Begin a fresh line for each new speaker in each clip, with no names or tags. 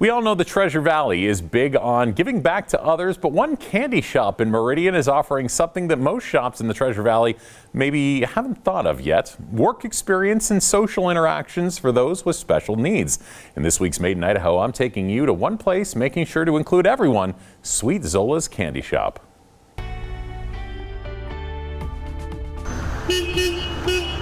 We all know the Treasure Valley is big on giving back to others, but one candy shop in Meridian is offering something that most shops in the Treasure Valley maybe haven't thought of yet: work experience and social interactions for those with special needs. In this week's Made in Idaho, I'm taking you to one place, making sure to include everyone: Sweet Zola's Candy Shop.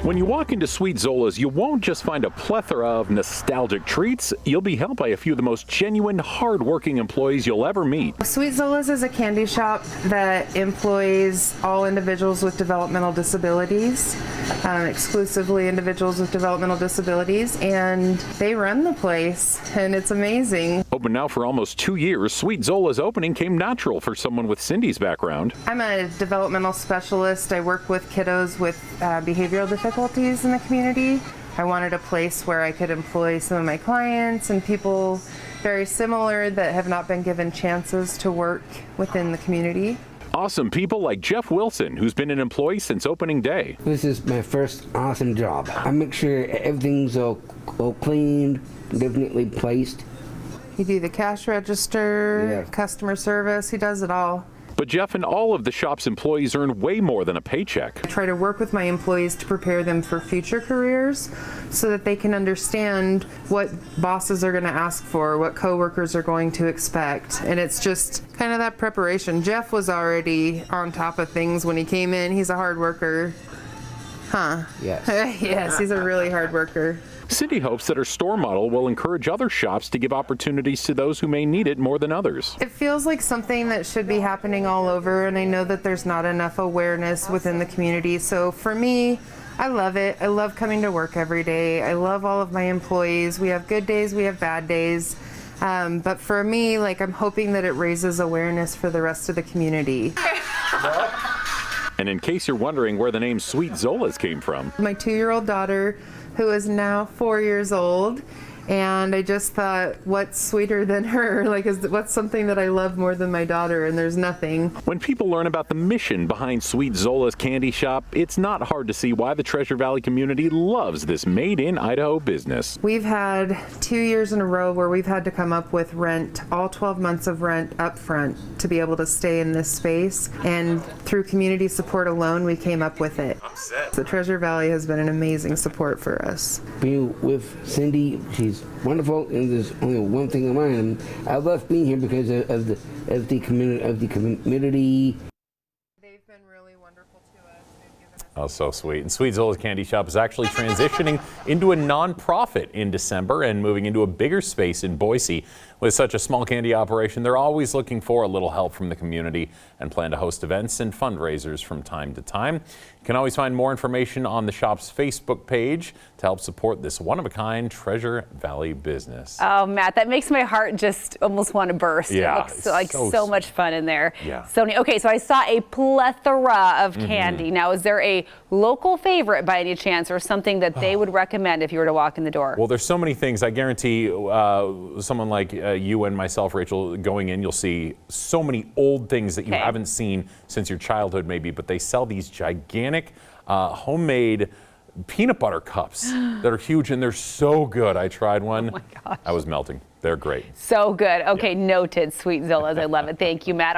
When you walk into Sweet Zola's, you won't just find a plethora of nostalgic treats. You'll be helped by a few of the most genuine, hard-working employees you'll ever meet.
Sweet Zola's is a candy shop that employs all individuals with developmental disabilities, exclusively individuals with developmental disabilities, and they run the place, and it's amazing.
Open now for almost 2 years, Sweet Zola's opening came natural for someone with Cindy's background.
I'm a developmental specialist. I work with kiddos with behavioral difficulties in the community. I wanted a place where I could employ some of my clients and people very similar that have not been given chances to work within the community.
Awesome people like Jeff Wilson, who's been an employee since opening day.
This is my first awesome job. I make sure everything's all cleaned, definitely placed.
You do the cash register, customer service, he does it all.
But Jeff and all of the shop's employees earn way more than a paycheck.
I try to work with my employees to prepare them for future careers so that they can understand what bosses are going to ask for, what coworkers are going to expect. And it's just kind of that preparation. Jeff was already on top of things when he came in. He's a hard worker. Huh?
Yes.
Yes, he's a really hard worker.
Cindy hopes that her store model will encourage other shops to give opportunities to those who may need it more than others.
It feels like something that should be happening all over, and I know that there's not enough awareness within the community. So for me, I love it. I love coming to work every day. I love all of my employees. We have good days, we have bad days. But for me, like, I'm hoping that it raises awareness for the rest of the community.
And in case you're wondering where the name Sweet Zola's came from,
my 2-year-old daughter, who is now 4 years old, and I just thought, what's sweeter than her? Like, what's something that I love more than my daughter? And there's nothing.
When people learn about the mission behind Sweet Zola's Candy Shop, it's not hard to see why the Treasure Valley community loves this Made in Idaho business.
We've had 2 years in a row where we've had to come up with rent, all 12 months of rent up front to be able to stay in this space. And through community support alone, we came up with it. The Treasure Valley has been an amazing support for us.
Being with Cindy, she's wonderful, and there's only one thing in mind. I love being here because of the community.
They've been really wonderful to us. They've given us
Oh, so sweet. And Sweet Zola's Candy Shop is actually transitioning into a nonprofit in December and moving into a bigger space in Boise. With such a small candy operation, they're always looking for a little help from the community and plan to host events and fundraisers from time to time. You can always find more information on the shop's Facebook page to help support this one-of-a-kind Treasure Valley business.
Oh, Matt, that makes my heart just almost want to burst.
Yeah,
It looks like so much fun in there.
Yeah.
So, okay, so I saw a plethora of candy. Now, is there a local favorite by any chance, or something that they would recommend if you were to walk in the door?
Well, there's so many things. I guarantee someone like you and myself, Rachel, going in, you'll see so many old things that you haven't seen since your childhood maybe, but they sell these gigantic homemade peanut butter cups that are huge, and they're so good. I tried one.
Oh my gosh.
I was melting. They're great.
So good. Okay, noted. Sweet Zola's. I love it. Thank you, Matt.